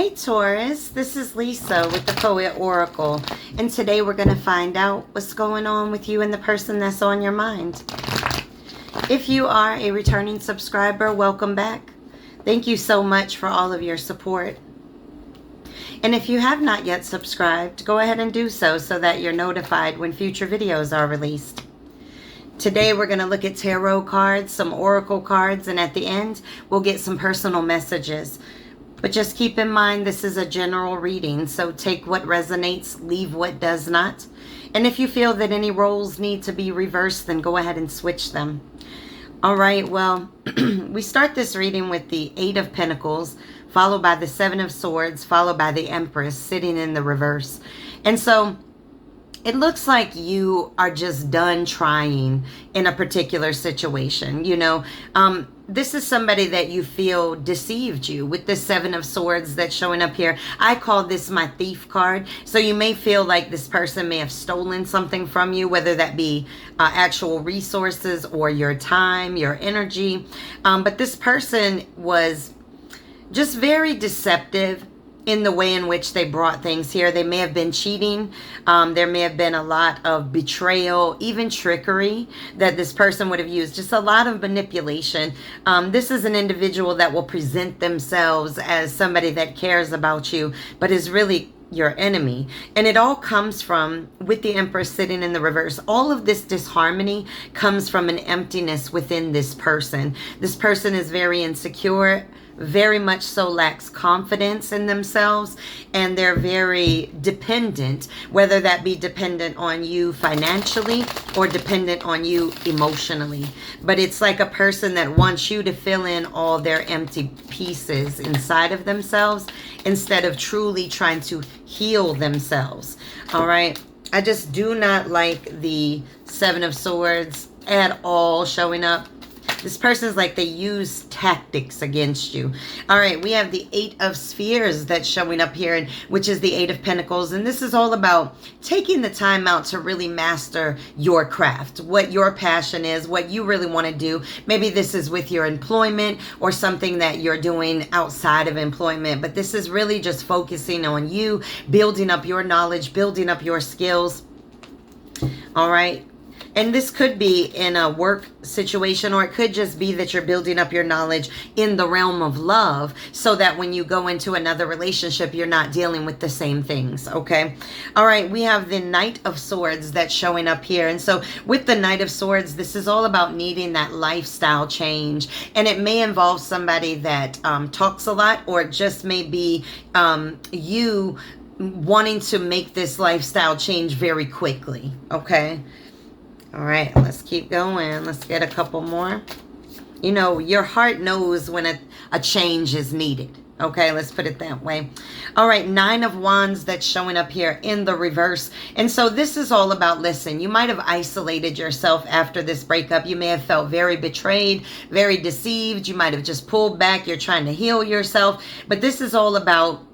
Hey Taurus, this is Lisa with the Poet Oracle, and today we're going to find out what's going on with you and the person that's on your mind. If you are a returning subscriber, welcome back. Thank you so much for all of your support. And if you have not yet subscribed, go ahead and do so that you're notified when future videos are released. Today we're going to look at tarot cards, some oracle cards, and at the end we'll get some personal messages. But just keep in mind this is a general reading, so take what resonates, leave what does not. And if you feel that any roles need to be reversed, then go ahead and switch them. All right, well, we start this reading with the 8 of Pentacles, followed by the 7 of Swords, followed by the Empress sitting in the reverse. And so it looks like you are just done trying in a particular situation. You know, this is somebody that you feel deceived you with the 7 of Swords that's showing up here. I call this my thief card. So you may feel like this person may have stolen something from you, whether that be actual resources or your time, your energy. But this person was just very deceptive in the way in which they brought things here. They may have been cheating. There may have been a lot of betrayal, even trickery that this person would have used. Just a lot of manipulation. This is an individual that will present themselves as somebody that cares about you, but is really your enemy. And it all comes from, with the Empress sitting in the reverse, all of this disharmony comes from an emptiness within this person. This person is very insecure, very much so lacks confidence in themselves, and they're very dependent, whether that be dependent on you financially or dependent on you emotionally. But it's like a person that wants you to fill in all their empty pieces inside of themselves instead of truly trying to heal themselves. All right, I just do not like the 7 of Swords at all showing up. This person's like they use tactics against you. All right, we have the 8 of Spheres that's showing up here, which is the 8 of Pentacles. And this is all about taking the time out to really master your craft, what your passion is, what you really want to do. Maybe this is with your employment or something that you're doing outside of employment. But this is really just focusing on you, building up your knowledge, building up your skills. All right. And this could be in a work situation, or it could just be that you're building up your knowledge in the realm of love so that when you go into another relationship, you're not dealing with the same things, okay? All right, we have the Knight of Swords that's showing up here. And so with the Knight of Swords, this is all about needing that lifestyle change. And it may involve somebody that talks a lot, or it just may be you wanting to make this lifestyle change very quickly, okay? All right, let's keep going. Let's get a couple more. You know, your heart knows when a change is needed. Okay, let's put it that way. All right, 9 of Wands that's showing up here in the reverse. And so this is all about, listen, you might have isolated yourself after this breakup. You may have felt very betrayed, very deceived. You might have just pulled back. You're trying to heal yourself. But this is all about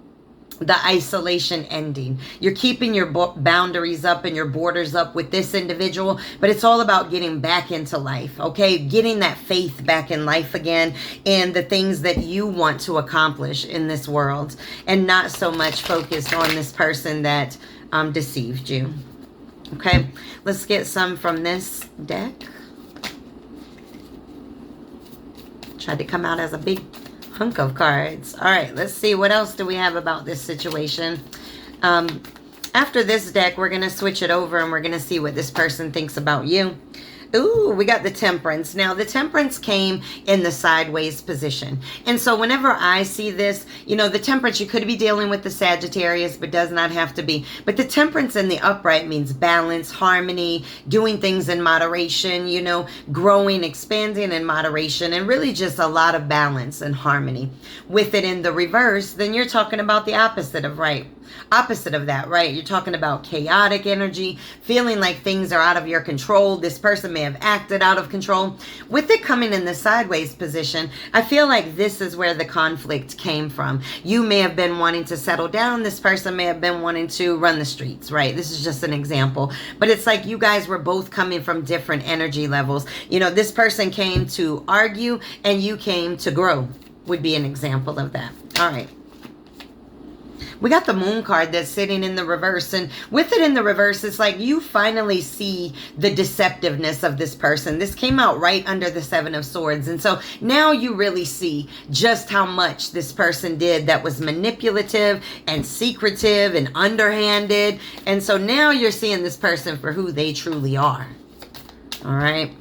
the isolation ending. You're keeping your boundaries up and your borders up with this individual, but it's all about getting back into life, okay? Getting that faith back in life again and the things that you want to accomplish in this world, and not so much focused on this person that deceived you, okay? Let's get some from this deck. Tried to come out as a big hunk of cards. All right, let's see what else do we have about this situation. After this deck, we're going to switch it over and we're going to see what this person thinks about you. Ooh, we got the Temperance. Now, the Temperance came in the sideways position. And so whenever I see this, you know, the Temperance, you could be dealing with the Sagittarius, but does not have to be. But the Temperance in the upright means balance, harmony, doing things in moderation, you know, growing, expanding in moderation, and really just a lot of balance and harmony. With it in the reverse, then you're talking about the opposite of that, right? You're talking about chaotic energy, feeling like things are out of your control. This person may have acted out of control. With it coming in the sideways position, I feel like this is where the conflict came from. You may have been wanting to settle down. This person may have been wanting to run the streets, right? This is just an example. But it's like you guys were both coming from different energy levels. You know, this person came to argue and you came to grow, would be an example of that. All right. We got the Moon card that's sitting in the reverse. And with it in the reverse, it's like you finally see the deceptiveness of this person. This came out right under the Seven of Swords. And so now you really see just how much this person did that was manipulative and secretive and underhanded. And so now you're seeing this person for who they truly are. All right.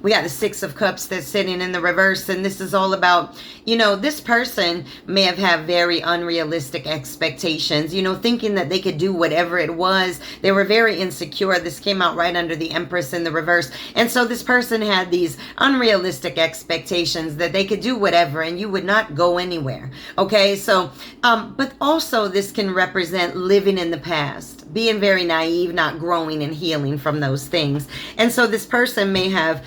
We got the Six of Cups that's sitting in the reverse, and this is all about, you know, this person may have had very unrealistic expectations, you know, thinking that they could do whatever it was. They were very insecure. This came out right under the Empress in the reverse. And so this person had these unrealistic expectations that they could do whatever and you would not go anywhere. Okay, so, but also this can represent living in the past, being very naive, not growing and healing from those things. And so this person may have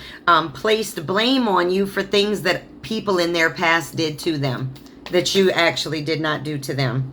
placed blame on you for things that people in their past did to them that you actually did not do to them.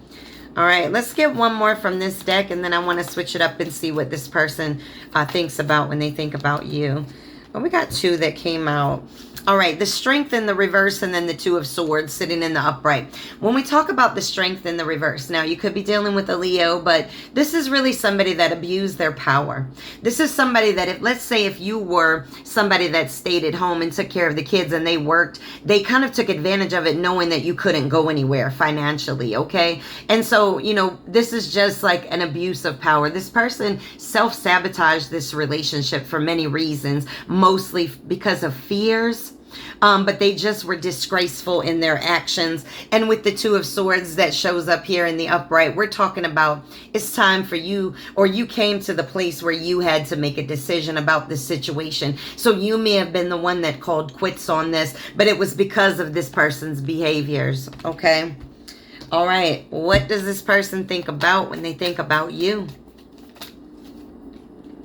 All right, let's get one more from this deck, and then I want to switch it up and see what this person thinks about when they think about you. Well, we got two that came out. All right, the Strength in the reverse, and then the Two of Swords sitting in the upright. When we talk about the Strength in the reverse, now you could be dealing with a Leo, but this is really somebody that abused their power. This is somebody that, if, let's say if you were somebody that stayed at home and took care of the kids and they worked, they kind of took advantage of it knowing that you couldn't go anywhere financially, okay? And so, you know, this is just like an abuse of power. This person self-sabotaged this relationship for many reasons, mostly because of fears. But they just were disgraceful in their actions. And with the Two of Swords that shows up here in the upright, we're talking about it's time for you, or you came to the place where you had to make a decision about this situation. So you may have been the one that called quits on this, but it was because of this person's behaviors. Okay. All right. What does this person think about when they think about you?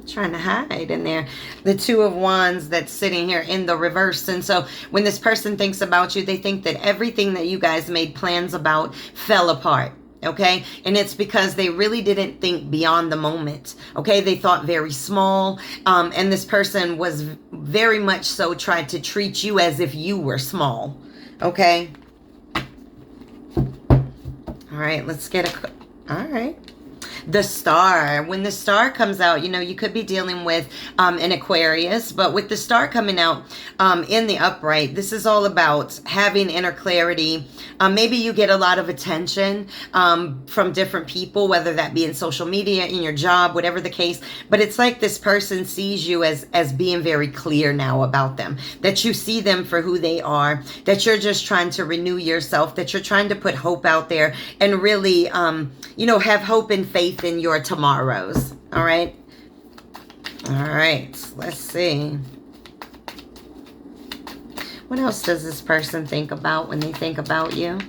Trying to hide in there. The Two of Wands that's sitting here in the reverse. And so when this person thinks about you, they think that everything that you guys made plans about fell apart. Okay, and it's because they really didn't think beyond the moment. Okay, they thought very small, and this person was very much so tried to treat you as if you were small. Okay, all right, let's get a, all right. The Star. When the Star comes out, you know, you could be dealing with an Aquarius, but with the Star coming out in the upright, this is all about having inner clarity. Maybe you get a lot of attention from different people, whether that be in social media, in your job, whatever the case. But it's like this person sees you as being very clear now about them, that you see them for who they are, that you're just trying to renew yourself, that you're trying to put hope out there and really, you know, have hope and faith in your tomorrows. All right. All right. Let's see. What else does this person think about when they think about you?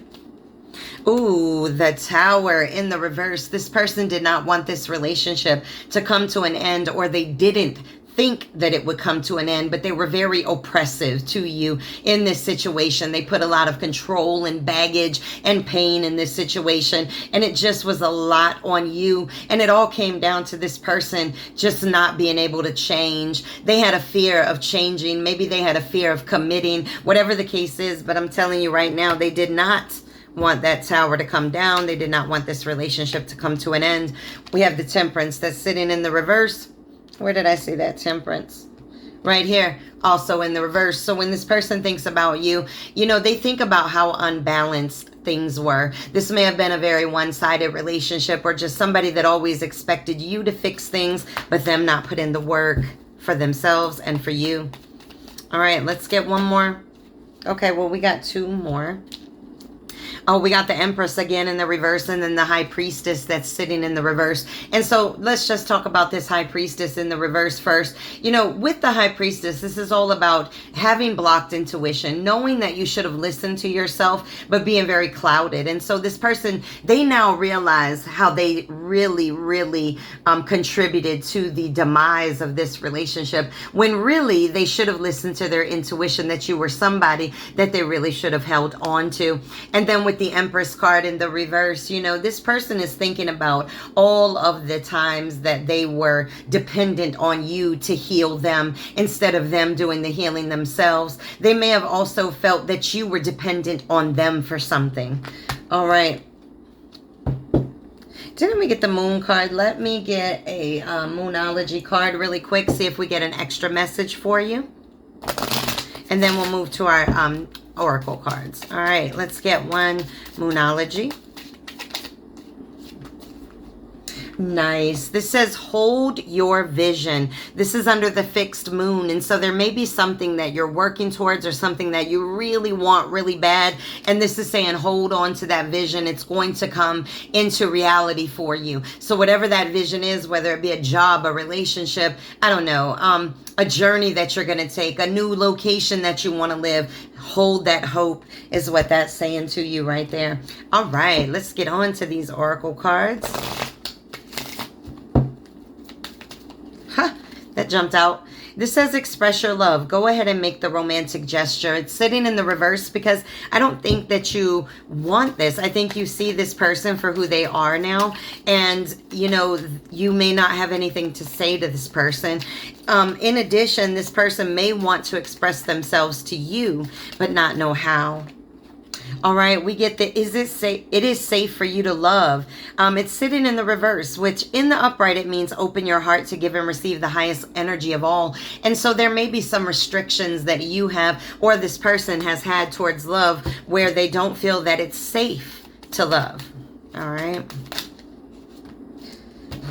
Ooh, the Tower in the reverse. This person did not want this relationship to come to an end, or they didn't think that it would come to an end, but they were very oppressive to you in this situation. They put a lot of control and baggage and pain in this situation, and it just was a lot on you. And it all came down to this person just not being able to change. They had a fear of changing. Maybe they had a fear of committing, whatever the case is. But I'm telling you right now, they did not want that Tower to come down. They did not want this relationship to come to an end. We have the Temperance that's sitting in the reverse. Where did I see that? Temperance? Right here, also in the reverse. So when this person thinks about you, you know, they think about how unbalanced things were. This may have been a very one-sided relationship, or just somebody that always expected you to fix things, but them not put in the work for themselves and for you. All right, let's get one more. Okay, well, we got two more. Oh, we got the Empress again in the reverse, and then the High Priestess that's sitting in the reverse. And so let's just talk about this High Priestess in the reverse first. You know, with the High Priestess, this is all about having blocked intuition, knowing that you should have listened to yourself, but being very clouded. And so this person, they now realize how they really, really contributed to the demise of this relationship, when really they should have listened to their intuition, that you were somebody that they really should have held on to. And then with the Empress card in the reverse, you know, this person is thinking about all of the times that they were dependent on you to heal them instead of them doing the healing themselves. They may have also felt that you were dependent on them for something. All right. Didn't we get the moon card? Let me get a moonology card really quick. See if we get an extra message for you. And then we'll move to our oracle cards. All right, let's get one moonology. Nice. This says hold your vision. This is under the fixed moon, and so there may be something that you're working towards or something that you really want really bad, and this is saying hold on to that vision. It's going to come into reality for you. So whatever that vision is, whether it be a job, a relationship, I don't know, a journey that you're going to take, a new location that you want to live, hold that hope is what that's saying to you right there. All right, let's get on to these oracle cards. That jumped out. This says express your love. Go ahead and make the romantic gesture. It's sitting in the reverse because I don't think that you want this. I think you see this person for who they are now. And, you know, you may not have anything to say to this person. In addition, this person may want to express themselves to you, but not know how. All right, we get the, is it safe? It is safe for you to love. It's sitting in the reverse, which in the upright, it means open your heart to give and receive the highest energy of all. And so there may be some restrictions that you have or this person has had towards love where they don't feel that it's safe to love. All right.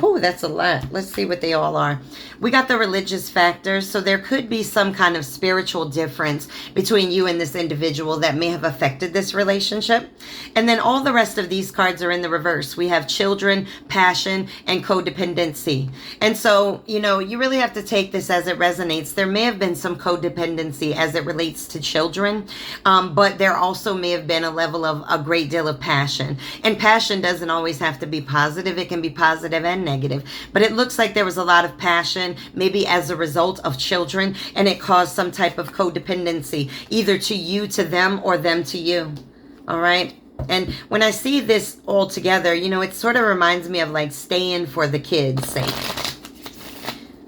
Oh, that's a lot. Let's see what they all are. We got the religious factors. So there could be some kind of spiritual difference between you and this individual that may have affected this relationship. And then all the rest of these cards are in the reverse. We have children, passion, and codependency. And so, you know, you really have to take this as it resonates. There may have been some codependency as it relates to children, but there also may have been a level of a great deal of passion. And passion doesn't always have to be positive. It can be positive and negative. But it looks like there was a lot of passion, maybe as a result of children, and it caused some type of codependency, either to you, to them, or them to you. All right. And when I see this all together, you know, it sort of reminds me of like staying for the kids' sake.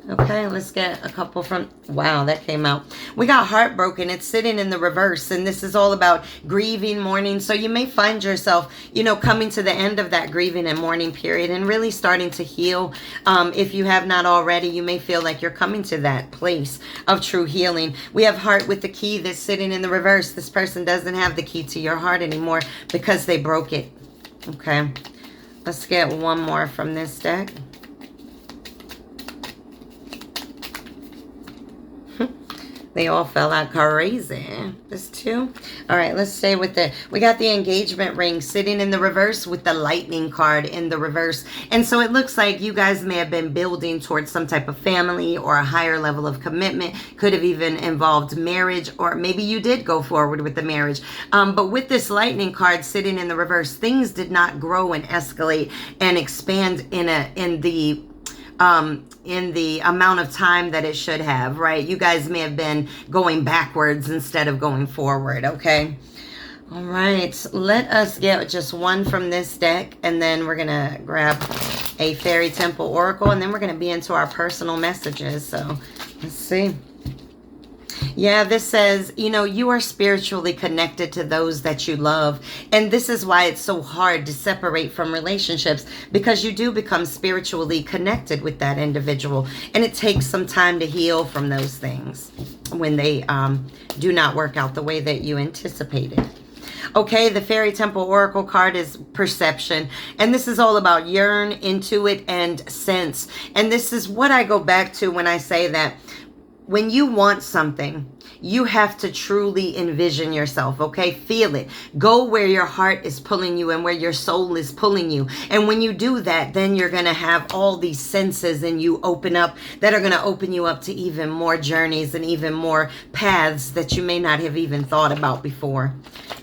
Okay, let's get a couple from, wow, that came out. We got heartbroken. It's sitting in the reverse, and this is all about grieving, mourning. So you may find yourself, you know, coming to the end of that grieving and mourning period and really starting to heal. If you have not already, you may feel like you're coming to that place of true healing. We have heart with the key that's sitting in the reverse. This person doesn't have the key to your heart anymore because they broke it. Okay, let's get one more from this deck. They all fell out crazy. This too. All right, let's stay with it. We got the engagement ring sitting in the reverse with the lightning card in the reverse. And so it looks like you guys may have been building towards some type of family or a higher level of commitment. Could have even involved marriage, or maybe you did go forward with the marriage. But with this lightning card sitting in the reverse, things did not grow and escalate and expand in the amount of time that it should have, right? You guys may have been going backwards instead of going forward, okay? All right, let us get just one from this deck, and then we're gonna grab a Fairy Temple Oracle, and then we're gonna be into our personal messages. So let's see. Yeah, this says, you know, you are spiritually connected to those that you love. And this is why it's so hard to separate from relationships, because you do become spiritually connected with that individual. And it takes some time to heal from those things when they do not work out the way that you anticipated. Okay, the Fairy Temple Oracle card is perception. And this is all about yearn, intuit, and sense. And this is what I go back to when I say that when you want something, you have to truly envision yourself, okay? Feel it. Go where your heart is pulling you and where your soul is pulling you. And when you do that, then you're going to have all these senses and you open up that are going to open you up to even more journeys and even more paths that you may not have even thought about before.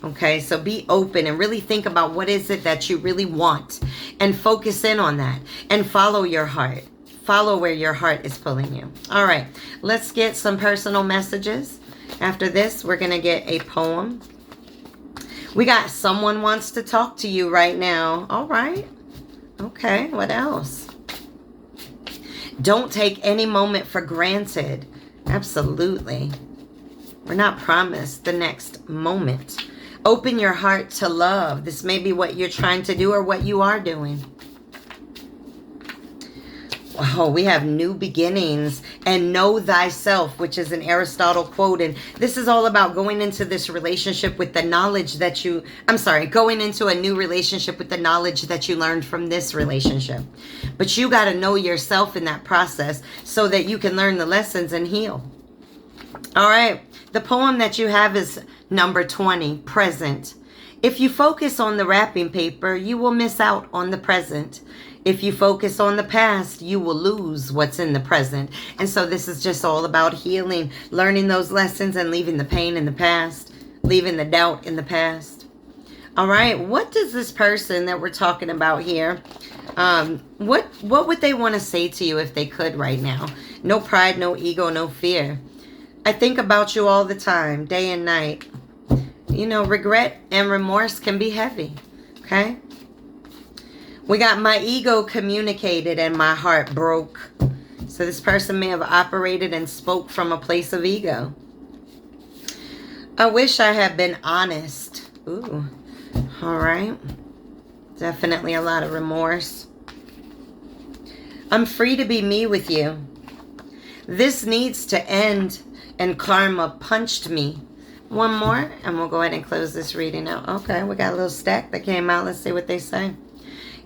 Okay, so be open and really think about what is it that you really want and focus in on that and follow your heart. Follow where your heart is pulling you. All right, let's get some personal messages. After this, we're going to get a poem. We got someone wants to talk to you right now. All right. Okay, what else? Don't take any moment for granted. Absolutely. We're not promised the next moment. Open your heart to love. This may be what you're trying to do or what you are doing. Oh, we have new beginnings and know thyself, which is an Aristotle quote. And this is all about going into this relationship with the knowledge that you, going into a new relationship with the knowledge that you learned from this relationship. But you got to know yourself in that process so that you can learn the lessons and heal. All right. The poem that you have is number 20, Present. If you focus on the wrapping paper, you will miss out on the present. If you focus on the past, you will lose what's in the present. And so this is just all about healing, learning those lessons and leaving the pain in the past, leaving the doubt in the past. All right, what does this person that we're talking about here, what would they want to say to you if they could right now? No pride, no ego, no fear. I think about you all the time, day and night. You know, regret and remorse can be heavy, okay? We got my ego communicated and my heart broke. So this person may have operated and spoke from a place of ego. I wish I had been honest. Ooh, all right. Definitely a lot of remorse. I'm free to be me with you. This needs to end, and karma punched me. One more, and we'll go ahead and close this reading out. Okay, we got a little stack that came out. Let's see what they say.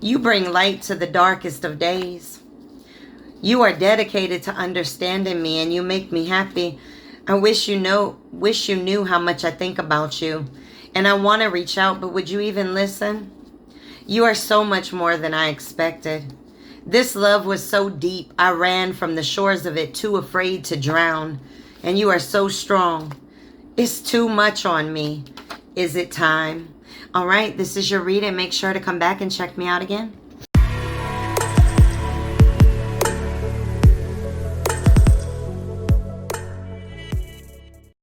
You bring light to the darkest of days. You are dedicated to understanding me, and you make me happy. I wish you knew how much I think about you. And I want to reach out, but would you even listen? You are so much more than I expected. This love was so deep, I ran from the shores of it, too afraid to drown. And you are so strong. It's too much on me. Is it time? All right, this is your reading. Make sure to come back and check me out again.